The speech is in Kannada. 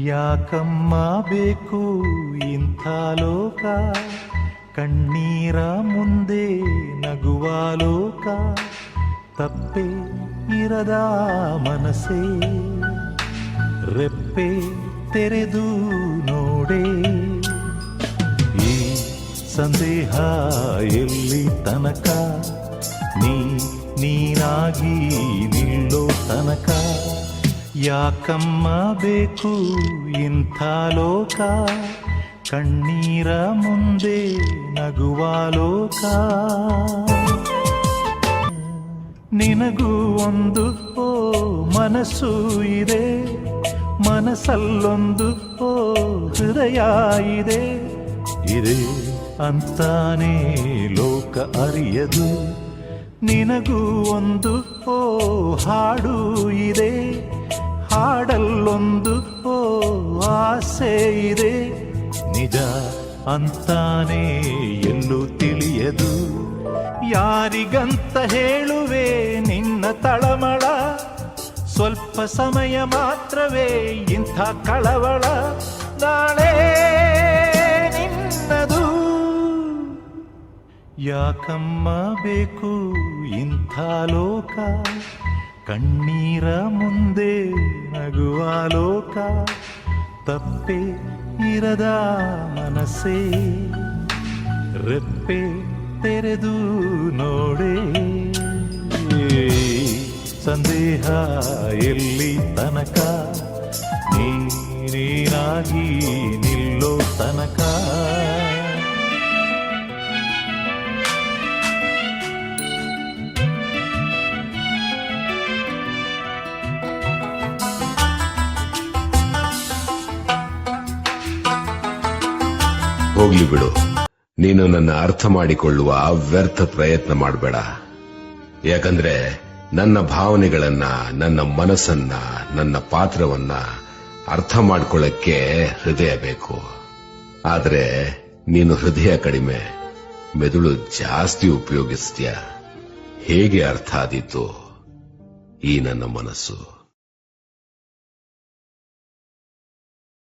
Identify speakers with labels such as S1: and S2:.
S1: ಯಾಕಮ್ಮ ಬೇಕು ಇಂಥ ಲೋಕ, ಕಣ್ಣೀರ ಮುಂದೆ ನಗುವ ಲೋಕ, ತಪ್ಪೆ ಇರದ ಮನಸ್ಸೇ ರೆಪ್ಪೆ ತೆರೆದು ನೋಡೆ. ಈ ಸಂದೇಹ ಎಲ್ಲಿ ತನಕ, ನೀನಾಗಿ ನಿಲ್ಲೋ ತನಕ. ಯಾಕಮ್ಮ ಬೇಕು ಇಂಥ ಲೋಕ, ಕಣ್ಣೀರ ಮುಂದೆ ನಗುವ ಲೋಕ. ನಿನಗೂ ಒಂದು ಮನಸ್ಸು ಇದೆ, ಮನಸ್ಸಲ್ಲೊಂದು ಹೃದಯ ಇದೆ. ಇದೆ ಅಂತಾನೆ ಲೋಕ ಅರಿಯದು. ನಿನಗೂ ಒಂದು ಹಾಡು ಇದೆ, ಹಾಡಲ್ಲೊಂದು ಆಸೆ ಇದೆ. ನಿಜ ಅಂತಾನೆ ಎಲ್ಲೂ ತಿಳಿಯದು. ಯಾರಿಗಂತ ಹೇಳುವೆ ನಿನ್ನ ತಳಮಳ, ಸ್ವಲ್ಪ ಸಮಯ ಮಾತ್ರವೇ ಇಂಥ ಕಳವಳ. ನಾಳೆ ನಿನ್ನದು. ಯಾಕಮ್ಮ ಬೇಕು ಇಂಥ ಲೋಕ, ಕಣ್ಣೀರ ಮುಂದೆ ನಗುವ ಲೋಕ, ತಪ್ಪೆ ಇರದ ಮನಸ್ಸೇ ರೆಪ್ಪೆ ತೆರೆದು ನೋಡೆ. ಸಂದೇಹ ಎಲ್ಲಿ ತನಕ, ನೀನಾಗಿ ನಿಲ್ಲೋ ತನಕ.
S2: ಹೋಗ್ಲಿ ಬಿಡು, ನೀನು ನನ್ನ ಅರ್ಥ ಮಾಡಿಕೊಳ್ಳುವ ಅವ್ಯರ್ಥ ಪ್ರಯತ್ನ ಮಾಡಬೇಡ. ಯಾಕಂದ್ರೆ ನನ್ನ ಭಾವನೆಗಳನ್ನ, ನನ್ನ ಮನಸ್ಸನ್ನ, ನನ್ನ ಪಾತ್ರವನ್ನ ಅರ್ಥ ಮಾಡ್ಕೊಳ್ಳಕ್ಕೆ ಹೃದಯ ಬೇಕು. ಆದ್ರೆ ನೀನು ಹೃದಯ ಕಡಿಮೆ, ಮೆದುಳು ಜಾಸ್ತಿ ಉಪಯೋಗಿಸ್ತೀಯ. ಹೇಗೆ ಅರ್ಥ ಆದೀತು ಈ ನನ್ನ ಮನಸ್ಸು?